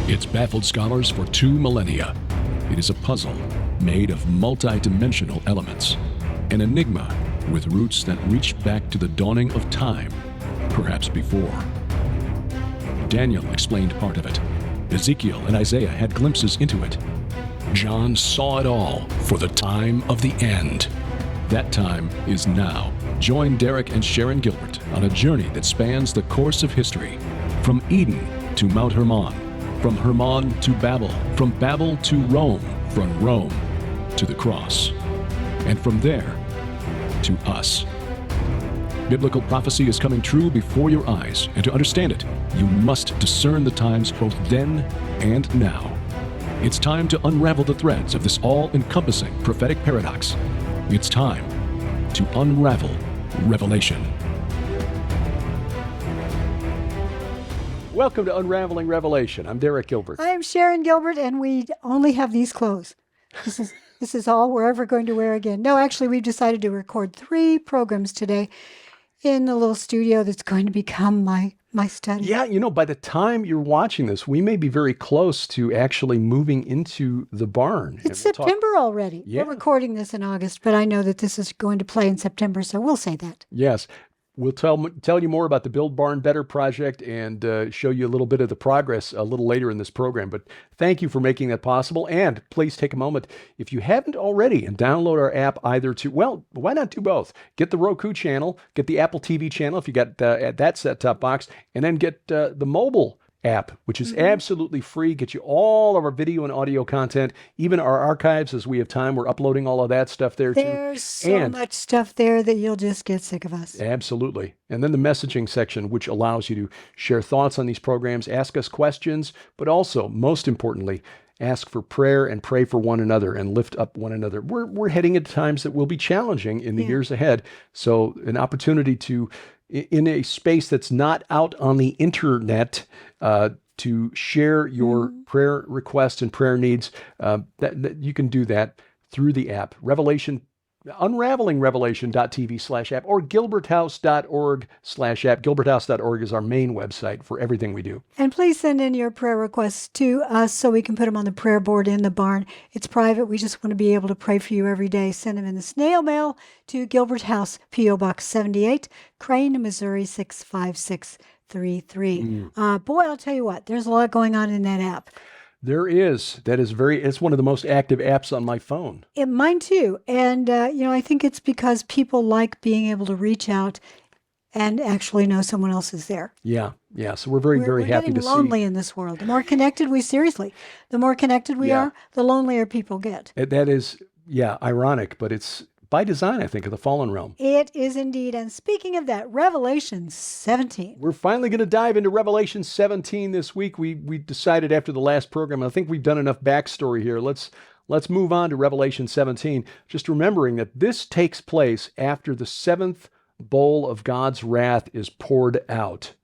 It's baffled scholars for 2 millennia. It is a puzzle made of multi-dimensional elements, an enigma with roots that reach back to the dawning of time, perhaps before. Daniel explained part of it. Ezekiel and Isaiah had glimpses into it. John saw it all for the time of the end. That time is now. Join Derek and Sharon Gilbert on a journey that spans the course of history, from Eden to Mount Hermon, from Hermon to Babel, from Babel to Rome, from Rome to the cross, and from there to us. Biblical prophecy is coming true before your eyes, and to understand it, you must discern the times both then and now. It's time to unravel the threads of this all-encompassing prophetic paradox. It's time to unravel Revelation. Welcome to Unraveling Revelation. I'm Derek Gilbert. I'm Sharon Gilbert, and we only have these clothes. This is all we're ever going to wear again. No, actually, we've decided to record 3 programs today in a little studio that's going to become my study. Yeah, you know, by the time you're watching this, we may be very close to actually moving into the barn. It's September already. Yeah. We're recording this in August, but I know that this is going to play in September, so we'll say that. Yes. We'll tell you more about the Build Barn Better project and show you a little bit of the progress a little later in this program. But thank you for making that possible. And please take a moment, if you haven't already, and download our app either to, well, why not do both? Get the Roku channel, get the Apple TV channel if you got that set-top box, and then get the mobile app, which is absolutely free. Get you all of our video and audio content, even our archives as we have time. We're uploading all of that stuff there too. There's so much stuff there that you'll just get sick of us. Absolutely. And then the messaging section, which allows you to share thoughts on these programs, ask us questions, but also, most importantly, ask for prayer and pray for one another and lift up one another. We're heading into times that will be challenging in the years ahead. So an opportunity to, in a space that's not out on the internet, to share your prayer requests and prayer needs, that you can do that through the app. Unravelingrevelation.tv/app or gilberthouse.org/app. Gilberthouse.org is our main website for everything we do. And please send in your prayer requests to us so we can put them on the prayer board in the barn. It's private. We just want to be able to pray for you every day. Send them in the snail mail to Gilbert House, P.O. Box 78, Crane, Missouri 65633. Boy, I'll tell you what, there's a lot going on in that app. There is. It's one of the most active apps on my phone. Mine too. And, I think it's because people like being able to reach out and actually know someone else is there. Yeah. So we're very happy to see. We're lonely in this world. The more connected we are, the lonelier people get. That is, ironic, but it's by design, I think, of the fallen realm. It is indeed. And speaking of that, Revelation 17. We're finally going to dive into Revelation 17 this week. We decided after the last program, I think we've done enough backstory here. Let's move on to Revelation 17. Just remembering that this takes place after the 7th bowl of God's wrath is poured out.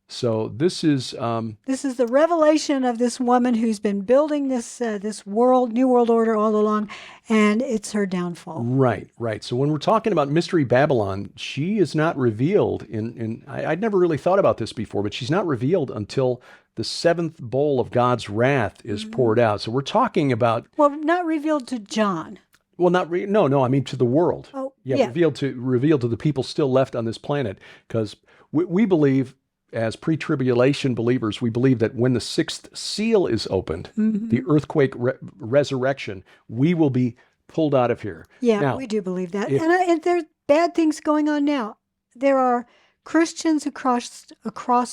So this is the revelation of this woman who's been building this new world order all along, and it's her downfall. Right. So when we're talking about Mystery Babylon, she is not revealed I'd never really thought about this before, but she's not revealed until the 7th bowl of God's wrath is poured out. So we're talking about... Well, not revealed to John. Well, I mean to the world. Oh, yeah. Revealed to the people still left on this planet, because we believe, as pre-tribulation believers, we believe that when the 6th seal is opened, the earthquake resurrection, we will be pulled out of here. Yeah, now, we do believe that. And there's bad things going on now. There are Christians across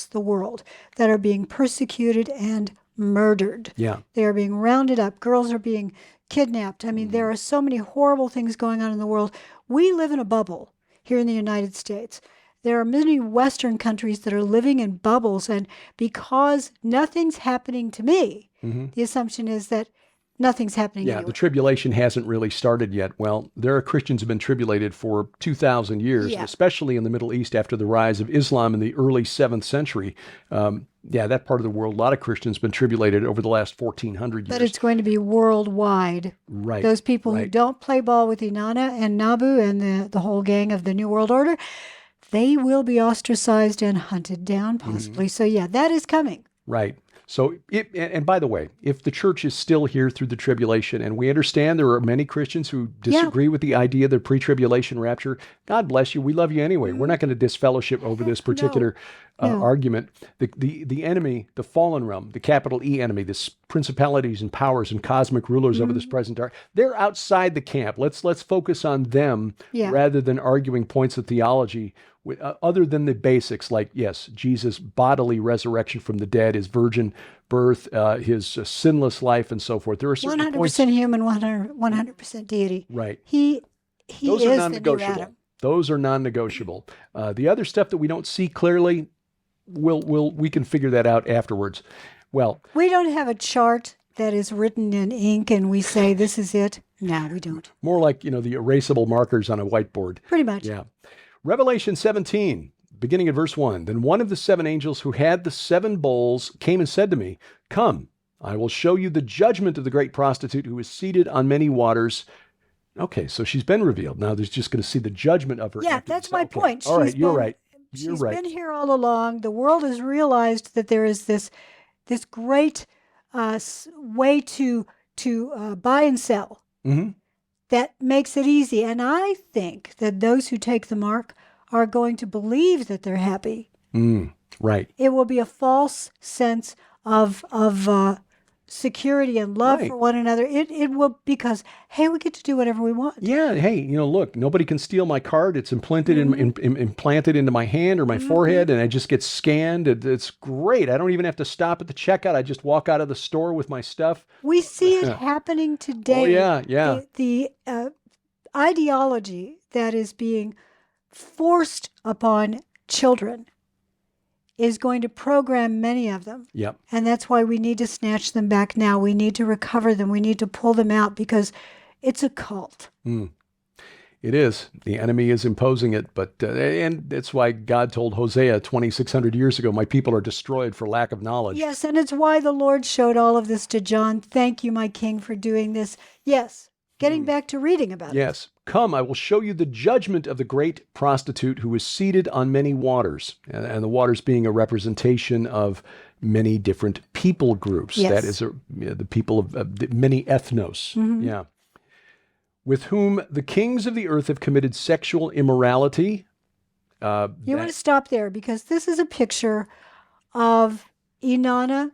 the world that are being persecuted and murdered. Yeah. They are being rounded up. Girls are being kidnapped. I mean, there are so many horrible things going on in the world. We live in a bubble here in the United States. There are many Western countries that are living in bubbles, and because nothing's happening to me, the assumption is that nothing's happening anywhere. The tribulation hasn't really started yet. Well, there are Christians who have been tribulated for 2,000 years, especially in the Middle East after the rise of Islam in the early 7th century. That part of the world, a lot of Christians have been tribulated over the last 1,400 years. But it's going to be worldwide. Right. Those people who don't play ball with Inanna and Nabu and the whole gang of the New World Order, they will be ostracized and hunted down, possibly. So, that is coming. Right. So, and by the way, if the church is still here through the tribulation, and we understand there are many Christians who disagree with the idea of the pre-tribulation rapture, God bless you. We love you anyway. We're not going to disfellowship over this particular No. argument. The enemy, the fallen realm, the capital E enemy, the principalities and powers and cosmic rulers over this present dark, they're outside the camp. Let's focus on them rather than arguing points of theology other than the basics, like, yes, Jesus' bodily resurrection from the dead, his virgin birth, his sinless life, and so forth. There are certain 100% points. human, 100% deity. Right. He Those is are the new non-negotiable. Adam. Those are non-negotiable. The other stuff that we don't see clearly, we can figure that out afterwards. Well, We don't have a chart that is written in ink and we say this is it. No, we don't. more like, the erasable markers on a whiteboard. Pretty much. Yeah. Revelation 17, beginning at verse 1. Then one of the seven angels who had the seven bowls came and said to me, "Come, I will show you the judgment of the great prostitute who is seated on many waters." Okay, so she's been revealed. Now there's just going to see the judgment of her. Yeah, after that's this. my Okay. point. All right, She's you're been- right. You're She's right. been here all along. The world has realized that there is this great way to buy and sell hmm that makes it easy. And I think that those who take the mark are going to believe that they're happy. Right. It will be a false sense of security and love Right. for one another. It will, because, hey, we get to do whatever we want. Yeah. Hey, look, nobody can steal my card. It's implanted implanted into my hand or my forehead, and I just get scanned. It's great. I don't even have to stop at the checkout. I just walk out of the store with my stuff. We see it happening today. Oh, yeah. The ideology that is being forced upon children is going to program many of them. Yep. And that's why we need to snatch them back now. We need to recover them. We need to pull them out because it's a cult. It is. The enemy is imposing it, but and that's why God told Hosea 2,600 years ago, "My people are destroyed for lack of knowledge." Yes, and it's why the Lord showed all of this to John. Thank you, my King, for doing this. Yes, getting back to reading about it. Yes. "Come, I will show you the judgment of the great prostitute who is seated on many waters," and the waters being a representation of many different people groups. Yes. That is the people of many ethnos. Yeah. "With whom the kings of the earth have committed sexual immorality." You want to stop there because this is a picture of Inanna,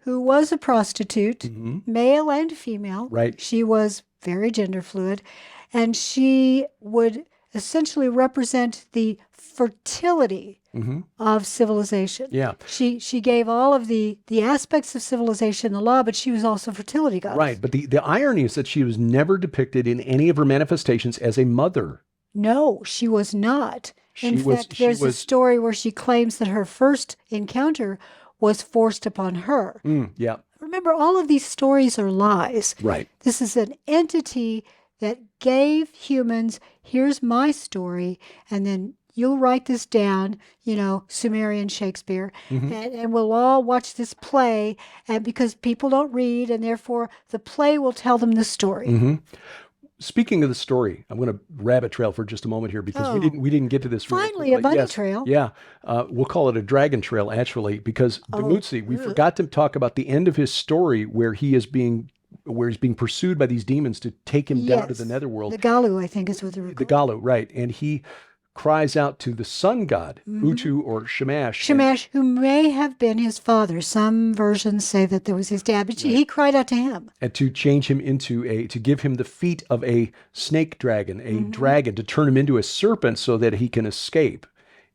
who was a prostitute, male and female. Right. She was very gender fluid, and she would essentially represent the fertility of civilization. Yeah. She gave all of the aspects of civilization, the law, but she was also fertility goddess. Right. But the irony is that she was never depicted in any of her manifestations as a mother. No, she was not. In She was- fact, she there's a was- story where she claims that her first encounter was forced upon her. Yeah. Remember, all of these stories are lies. Right. This is an entity that gave humans, here's my story, and then you'll write this down, Sumerian Shakespeare, and we'll all watch this play, and because people don't read, and therefore the play will tell them the story. Speaking of the story, I'm going to rabbit trail for just a moment here because Oh. we didn't get to this. really Finally, quickly. a bunny Yes. trail. Yeah, we'll call it a dragon trail actually, because Dumuzi, we forgot to talk about the end of his story where he's being pursued by these demons to take him down to the netherworld. The Galu, I think, is what they're The called. Galu, right? And he cries out to the sun god Utu or Shamash. Shamash, who may have been his father. Some versions say that there was his dad, but he cried out to him. And to change him to give him the feet of a snake dragon, a dragon, to turn him into a serpent so that he can escape.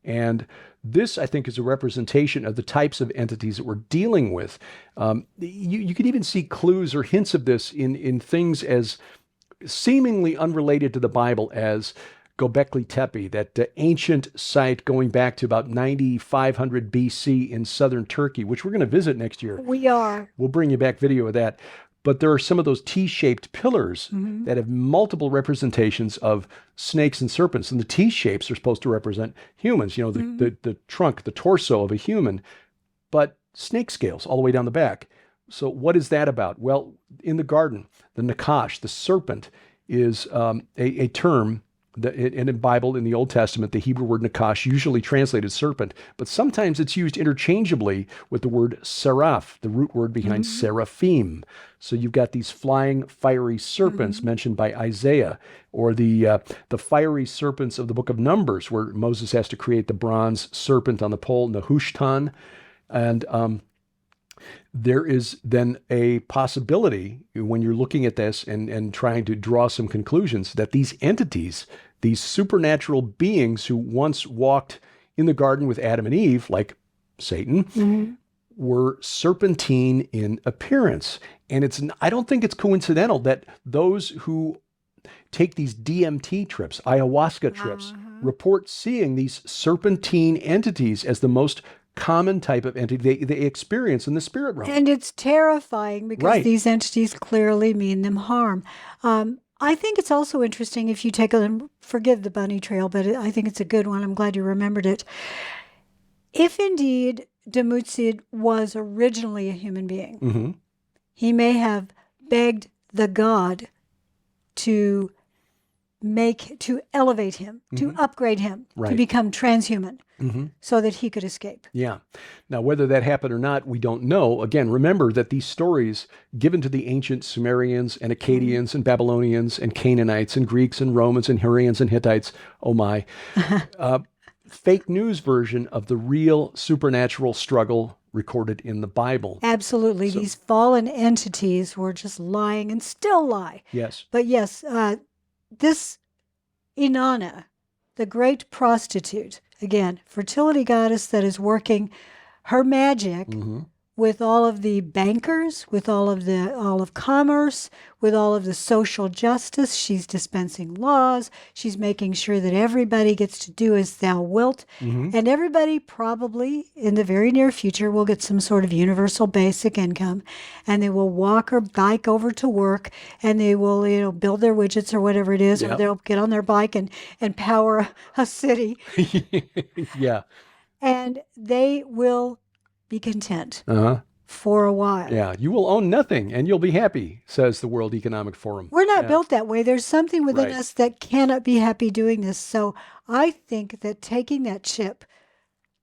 And this, I think, is a representation of the types of entities that we're dealing with. You could even see clues or hints of this in things as seemingly unrelated to the Bible as Göbekli Tepe, that ancient site going back to about 9,500 BC in southern Turkey, which we're going to visit next year. We are. We'll bring you back video of that. But there are some of those T-shaped pillars that have multiple representations of snakes and serpents. And the T-shapes are supposed to represent humans, the trunk, the torso of a human, but snake scales all the way down the back. So what is that about? Well, in the garden, the Nakash, the serpent, is a term in the Bible, in the Old Testament, the Hebrew word nakash, usually translated serpent, but sometimes it's used interchangeably with the word seraph, the root word behind seraphim. So you've got these flying, fiery serpents mentioned by Isaiah, or the fiery serpents of the book of Numbers, where Moses has to create the bronze serpent on the pole, Nehushtan. And there is then a possibility, when you're looking at this and trying to draw some conclusions, that these entities, these supernatural beings who once walked in the garden with Adam and Eve, like Satan, were serpentine in appearance. And I don't think it's coincidental that those who take these DMT trips, ayahuasca trips, report seeing these serpentine entities as the most common type of entity they experience in the spirit realm. And it's terrifying because these entities clearly mean them harm. I think it's also interesting if you take forgive the bunny trail, but I think it's a good one. I'm glad you remembered it. If indeed Dumuzi was originally a human being, he may have begged the god to elevate him, to upgrade him, to become transhuman, so that he could escape. Yeah. Now, whether that happened or not, we don't know. Again, remember that these stories given to the ancient Sumerians and Akkadians and Babylonians and Canaanites and Greeks and Romans and Hurrians and Hittites, oh my, fake news version of the real supernatural struggle recorded in the Bible. Absolutely. So, these fallen entities were just lying and still lie. Yes. But yes, this Inanna, the great prostitute, again, fertility goddess that is working her magic with all of the bankers, with all of commerce, with all of the social justice. She's dispensing laws. She's making sure that everybody gets to do as thou wilt. And everybody probably in the very near future will get some sort of universal basic income, and they will walk or bike over to work, and they will, build their widgets or whatever it is, or they'll get on their bike and power a city. Yeah. And they will be content for a while. Yeah, you will own nothing and you'll be happy, says the World Economic Forum. We're not built that way. There's something within us that cannot be happy doing this. So I think that taking that chip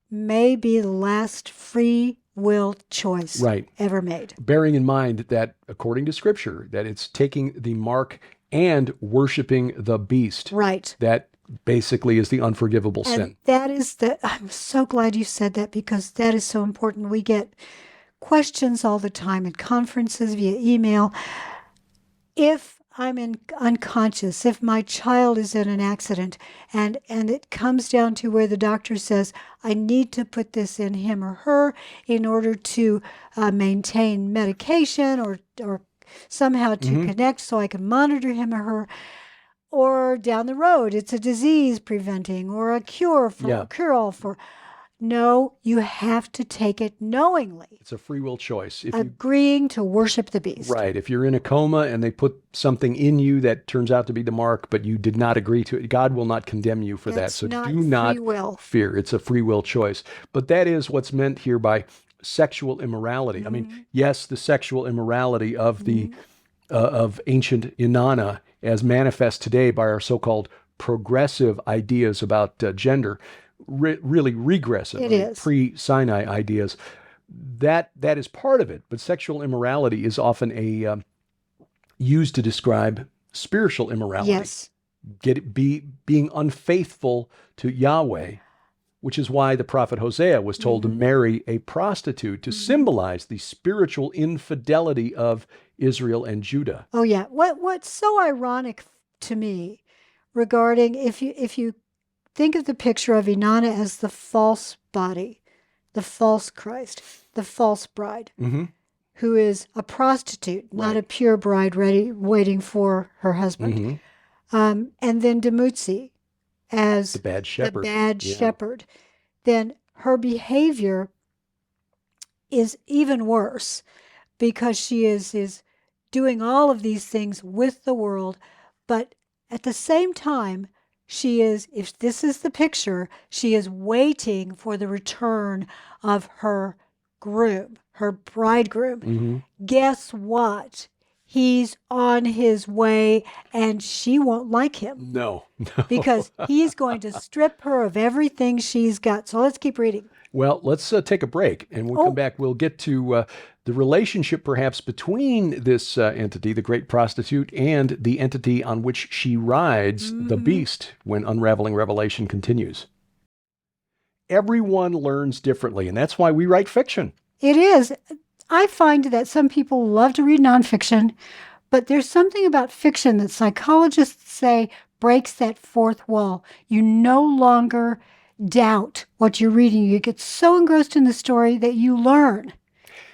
may be the last free will choice ever made. Bearing in mind that, according to Scripture, that it's taking the mark and worshiping the beast. Right. That basically is the unforgivable sin. That is I'm so glad you said that, because that is so important. We get questions all the time at conferences, via email. If I'm unconscious, if my child is in an accident and it comes down to where the doctor says, I need to put this in him or her in order to maintain medication or somehow to connect so I can monitor him or her, or down the road, it's a disease preventing or a cure for. No, you have to take it knowingly. It's a free will choice. Agreeing to worship the beast. Right. If you're in a coma and they put something in you that turns out to be the mark, but you did not agree to it, God will not condemn you for that. So do not fear. It's a free will choice. But that is what's meant here by sexual immorality. I mean, yes, the sexual immorality of of ancient Inanna, as manifest today by our so-called progressive ideas about gender, really regressive, pre-Sinai ideas. That is part of it, but sexual immorality is often used to describe spiritual immorality. Yes. Being unfaithful to Yahweh, which is why the prophet Hosea was told to marry a prostitute to symbolize the spiritual infidelity of Israel and Judah. Oh yeah. What's so ironic to me regarding, if you think of the picture of Inanna as the false body, the false Christ, the false bride, who is a prostitute, not a pure bride waiting for her husband. And then Dumuzi as the bad shepherd. Then her behavior is even worse, because she is doing all of these things with the world, but at the same time, she is, if this is the picture, she is waiting for the return of her groom, her bridegroom. Guess what? he's on his way and she won't like him No. because he's going to strip her of everything she's got. So let's keep reading. Well, let's take a break, and we'll come back. We'll get to the relationship perhaps between this entity, the great prostitute, and the entity on which she rides, the beast, when Unraveling Revelation continues. Everyone learns differently, and that's why we write fiction. It is. I find that some people love to read nonfiction, but there's something about fiction that psychologists say breaks that fourth wall. You no longer doubt what you're reading. You get so engrossed in the story that you learn.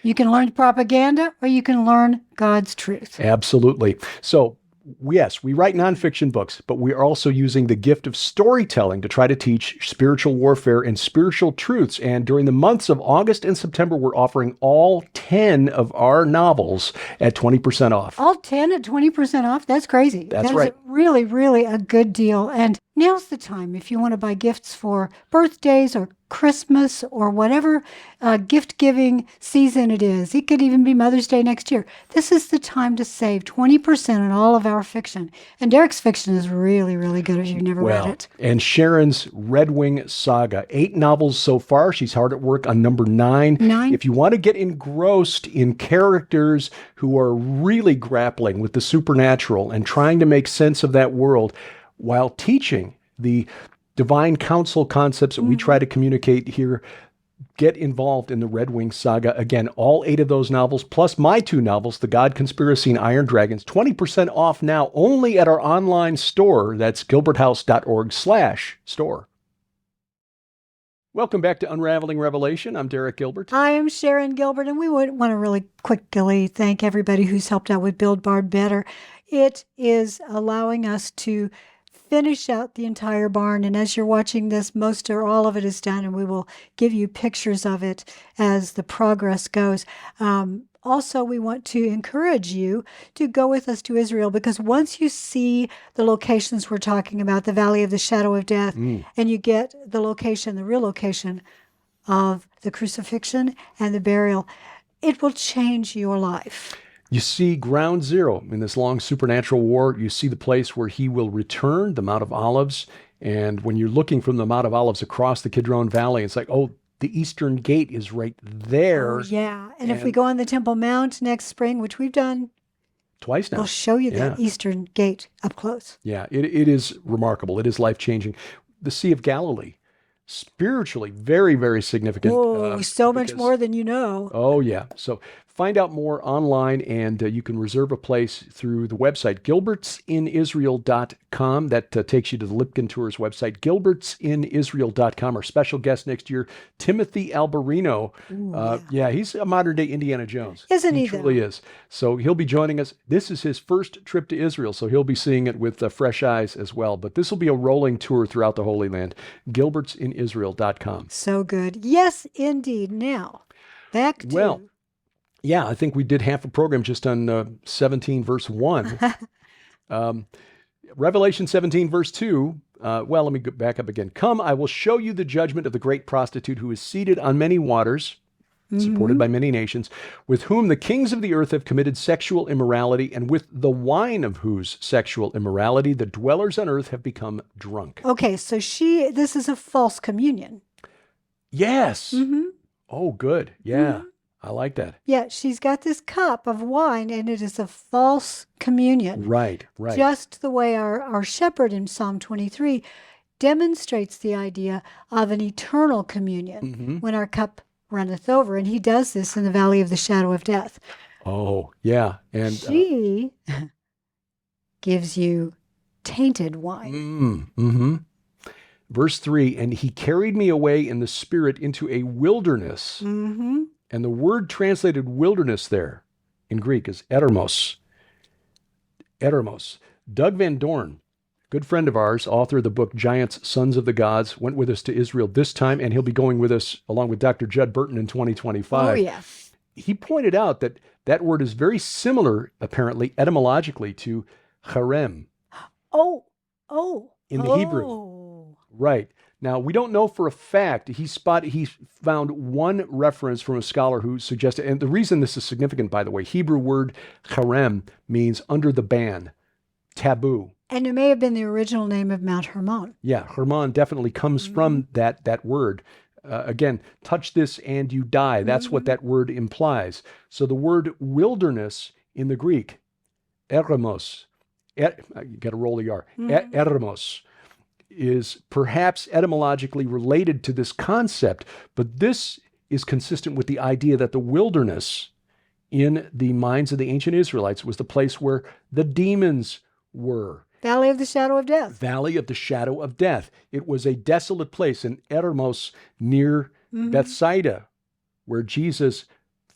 You can learn propaganda or you can learn God's truth. Absolutely. So, yes, we write nonfiction books, but we are also using the gift of storytelling to try to teach spiritual warfare and spiritual truths. And during the months of August and September, we're offering all 10 of our novels at 20% off. All 10 at 20% off? That's crazy. That's right. That is really, really a good deal. And now's the time if you want to buy gifts for birthdays or Christmas or whatever gift-giving season it is. It could even be Mother's Day next year. This is the time to save 20% on all of our fiction. And Derek's fiction is really, really good if you've never read it. And Sharon's Red Wing Saga, 8 novels so far. She's hard at work on number 9. If you want to get engrossed in characters who are really grappling with the supernatural and trying to make sense of that world while teaching the divine counsel concepts that we try to communicate here, get involved in the Red Wing Saga. Again, all 8 of those novels, plus my 2 novels, The God Conspiracy and Iron Dragons, 20% off now only at our online store. That's gilberthouse.org/store. Welcome back to Unraveling Revelation. I'm Derek Gilbert. I am Sharon Gilbert, and we would want to really quickly thank everybody who's helped out with Build Barn Better. It is allowing us to finish out the entire barn, and as you're watching this, most or all of it is done, and we will give you pictures of it as the progress goes. Also, we want to encourage you to go with us to Israel, because once you see the locations we're talking about, the Valley of the Shadow of Death, and you get the location, the real location of the crucifixion and the burial, it will change your life. You see ground zero in this long supernatural war. You see the place where he will return, the Mount of Olives. And when you're looking from the Mount of Olives across the Kidron Valley, it's like, oh, the Eastern Gate is right there. Oh, yeah. And if we go on the Temple Mount next spring, which we've done twice now, we'll show you that Eastern Gate up close. Yeah, it is remarkable. It is life-changing. The Sea of Galilee, spiritually very, very significant. Oh, so much more than you know. Oh, yeah. So find out more online, and you can reserve a place through the website, gilbertsinisrael.com. That takes you to the Lipkin Tours website, gilbertsinisrael.com. Our special guest next year, Timothy Alberino. Yeah, he's a modern-day Indiana Jones. Isn't he? He truly is. So he'll be joining us. This is his first trip to Israel, so he'll be seeing it with fresh eyes as well. But this will be a rolling tour throughout the Holy Land, gilbertsinisrael.com. So good. Yes, indeed. Now, back to... Yeah, I think we did half a program just on 17 verse 1. Revelation 17 verse 2. Let me go back up again. Come, I will show you the judgment of the great prostitute who is seated on many waters, supported by many nations, with whom the kings of the earth have committed sexual immorality, and with the wine of whose sexual immorality the dwellers on earth have become drunk. Okay, so this is a false communion. Yes. Oh, good. Yeah. I like that. Yeah, she's got this cup of wine, and it is a false communion. Right. Just the way our shepherd in Psalm 23 demonstrates the idea of an eternal communion when our cup runneth over. And he does this in the Valley of the Shadow of Death. Oh, yeah. And she gives you tainted wine. Verse 3, and he carried me away in the spirit into a wilderness. And the word translated wilderness there in Greek is eremos. Eremos. Doug Van Dorn, good friend of ours, author of the book Giants, Sons of the Gods, went with us to Israel this time, and he'll be going with us along with Dr. Judd Burton in 2025. Oh, yeah. He pointed out that that word is very similar, apparently, etymologically, to kherem. Oh. In the Hebrew. Right. Now, we don't know for a fact. He found one reference from a scholar who suggested, and the reason this is significant, by the way, Hebrew word kherem means under the ban, taboo. And it may have been the original name of Mount Hermon. Yeah, Hermon definitely comes from that word. Again, touch this and you die. That's what that word implies. So the word wilderness in the Greek, eremos, you got to roll the R, eremos, is perhaps etymologically related to this concept, but this is consistent with the idea that the wilderness in the minds of the ancient Israelites was the place where the demons were. Valley of the shadow of death. Valley of the shadow of death. It was a desolate place in eremos near Bethsaida, where Jesus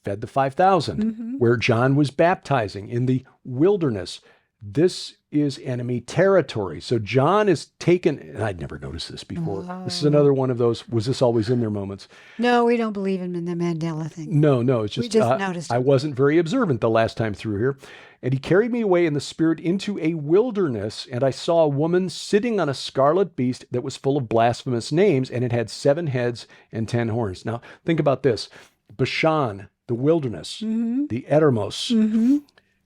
fed the 5,000, where John was baptizing in the wilderness. This is enemy territory. So John is taken, and I'd never noticed this before. This is another one of those, was this always in there moments? No, we don't believe in the Mandela thing. No, it's We just, just noticed it. I wasn't very observant the last time through here. And he carried me away in the spirit into a wilderness, and I saw a woman sitting on a scarlet beast that was full of blasphemous names, and it had 7 heads and 10 horns. Now, think about this. Bashan, the wilderness, the eremos,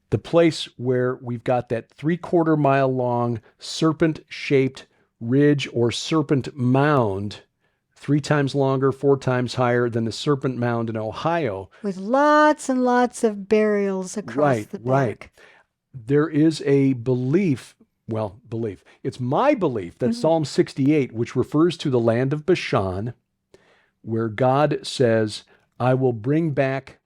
the place where we've got that 3/4 mile long serpent-shaped ridge or serpent mound, 3 times longer, 4 times higher than the serpent mound in Ohio. With lots and lots of burials across the back. Right. There is a belief, it's my belief that Psalm 68, which refers to the land of Bashan, where God says, I will bring back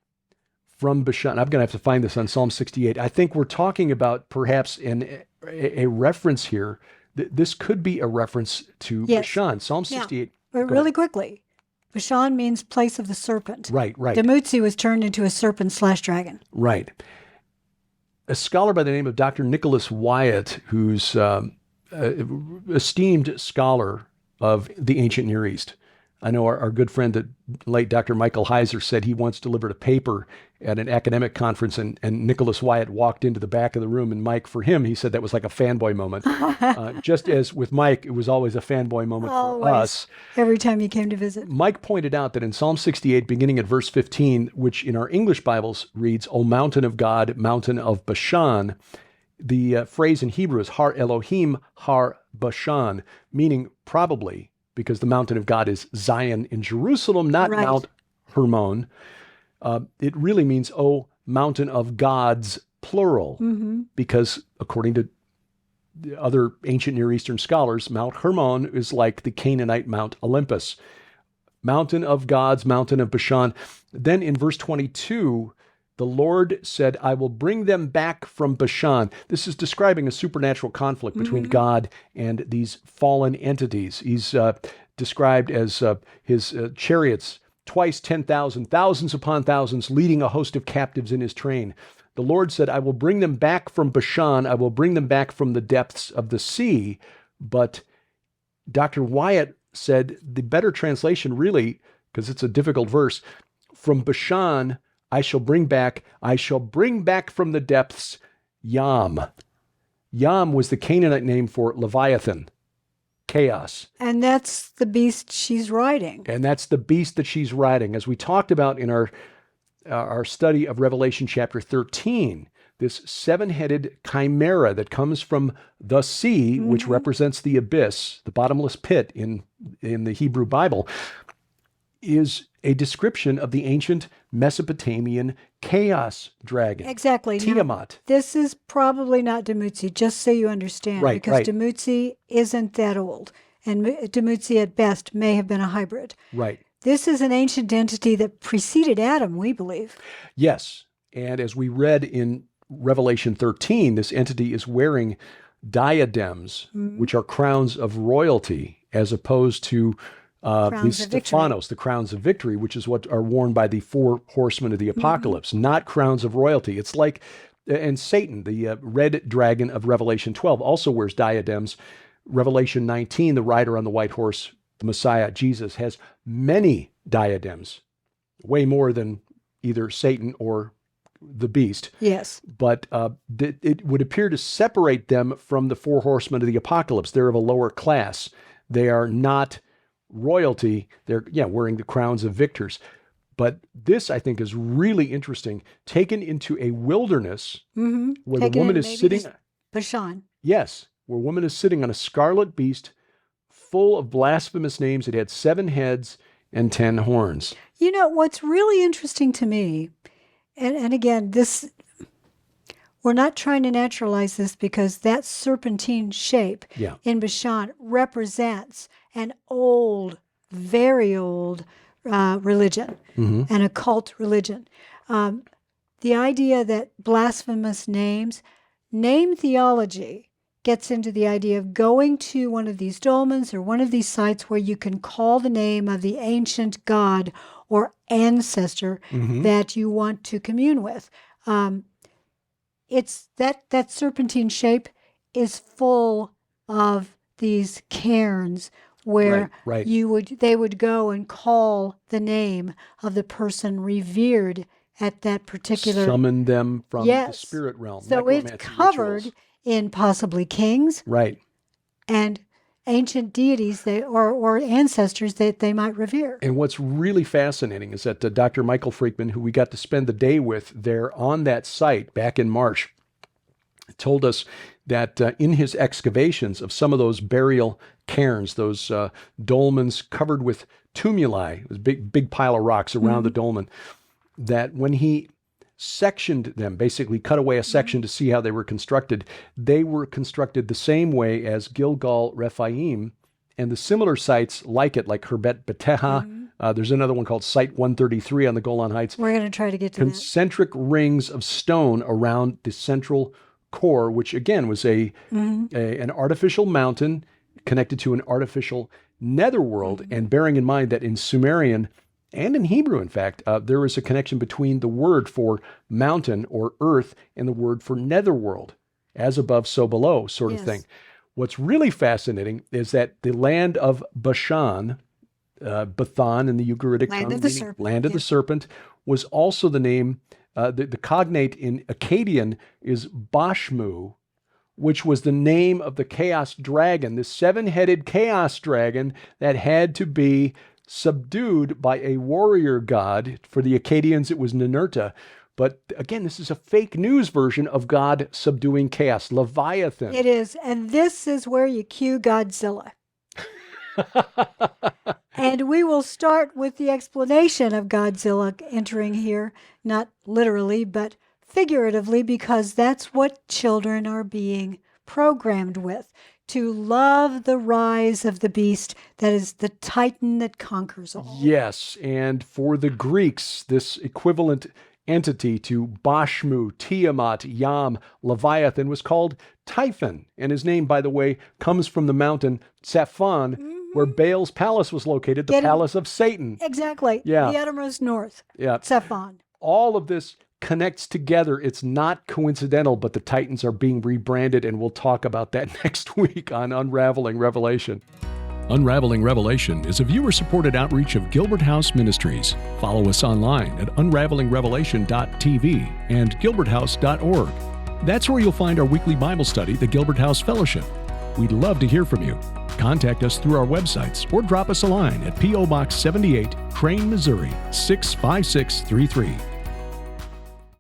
from Bashan. I'm going to have to find this on Psalm 68. I think we're talking about perhaps a reference here. This could be a reference to Bashan. Psalm 68. But really quickly, Bashan means place of the serpent. Right. Demutzi was turned into a serpent/dragon. Right. A scholar by the name of Dr. Nicholas Wyatt, who's an esteemed scholar of the ancient Near East. I know our good friend, the late Dr. Michael Heiser, said he once delivered a paper at an academic conference, and Nicholas Wyatt walked into the back of the room, and Mike, for him, he said that was like a fanboy moment. Just as with Mike, it was always a fanboy moment for us. Every time he came to visit. Mike pointed out that in Psalm 68, beginning at verse 15, which in our English Bibles reads, O mountain of God, mountain of Bashan, the phrase in Hebrew is Har Elohim, Har Bashan, meaning probably, because the mountain of God is Zion in Jerusalem, not Mount Hermon. It really means, oh, mountain of gods, plural, because according to the other ancient Near Eastern scholars, Mount Hermon is like the Canaanite Mount Olympus. Mountain of gods, mountain of Bashan. Then in verse 22, the Lord said, I will bring them back from Bashan. This is describing a supernatural conflict between God and these fallen entities. He's described as his chariots, twice 10,000, thousands upon thousands, leading a host of captives in his train. The Lord said, I will bring them back from Bashan. I will bring them back from the depths of the sea. But Dr. Wyatt said the better translation really, because it's a difficult verse, from Bashan, I shall bring back from the depths Yam. Yam was the Canaanite name for Leviathan, chaos. And that's the beast she's riding. And that's the beast that she's riding. As we talked about in our study of Revelation chapter 13, this 7-headed chimera that comes from the sea, which represents the abyss, the bottomless pit in the Hebrew Bible, is a description of the ancient Mesopotamian chaos dragon. Exactly. Tiamat. Now, this is probably not Demutzi, just so you understand, because Demutzi isn't that old, and Demutzi at best may have been a hybrid. Right. This is an ancient entity that preceded Adam, we believe. Yes, and as we read in Revelation 13, this entity is wearing diadems, which are crowns of royalty, as opposed to the Stephanos, the crowns of victory, which is what are worn by the 4 horsemen of the apocalypse, not crowns of royalty. It's like, and Satan, the red dragon of Revelation 12, also wears diadems. Revelation 19, the rider on the white horse, the Messiah, Jesus, has many diadems, way more than either Satan or the beast. Yes. But it would appear to separate them from the 4 horsemen of the apocalypse. They're of a lower class. They are not royalty. They're wearing the crowns of victors. But this, I think, is really interesting. Taken into a wilderness where the woman is sitting. Bashan. Yes, where a woman is sitting on a scarlet beast full of blasphemous names. It had 7 heads and 10 horns. You know, what's really interesting to me, and again, we're not trying to naturalize this because that serpentine shape in Bashan represents an old, very old religion, an occult religion. The idea that blasphemous names, name theology gets into the idea of going to one of these dolmens or one of these sites where you can call the name of the ancient god or ancestor that you want to commune with. It's that serpentine shape is full of these cairns where they would go and call the name of the person revered at that particular, summon them from the spirit realm. So it's covered in possibly kings, and ancient deities or ancestors that they might revere. And what's really fascinating is that Dr. Michael Freakman, who we got to spend the day with there on that site back in March, told us that in his excavations of some of those burial cairns, those dolmens covered with tumuli, it was a big pile of rocks around the dolmen, that when he sectioned them, basically cut away a section to see how they were constructed, they were constructed the same way as Gilgal Rephaim and the similar sites like it, like Herbet Beteha. There's another one called Site 133 on the Golan Heights. We're going to try to get to concentric rings of stone around the central core, which again was an artificial mountain connected to an artificial netherworld. And bearing in mind that in Sumerian and in Hebrew, in fact, there is a connection between the word for mountain or earth and the word for netherworld, as above, so below sort of thing. What's really fascinating is that the land of Bashan, Bathan in the Ugaritic tongue, land of the serpent, was also the name, the cognate in Akkadian is Bashmu, which was the name of the chaos dragon, the 7-headed chaos dragon that had to be subdued by a warrior god. For the Akkadians, it was Ninurta. But again, this is a fake news version of God subduing chaos, Leviathan. It is. And this is where you cue Godzilla. And we will start with the explanation of Godzilla entering here, not literally, but figuratively, because that's what children are being programmed with. To love the rise of the beast that is the Titan that conquers all. Yes, and for the Greeks, this equivalent entity to Bashmu, Tiamat, Yam, Leviathan was called Typhon. And his name, by the way, comes from the mountain Saphon, where Baal's palace was located, the palace of Satan. Exactly. Yeah. The uttermost north. Yeah. Saphon. All of this connects together. It's not coincidental, but the Titans are being rebranded, and we'll talk about that next week on Unraveling Revelation. Unraveling Revelation is a viewer-supported outreach of Gilbert House Ministries. Follow us online at unravelingrevelation.tv and gilberthouse.org. That's where you'll find our weekly Bible study, the Gilbert House Fellowship. We'd love to hear from you. Contact us through our websites or drop us a line at P.O. Box 78, Crane, Missouri 65633.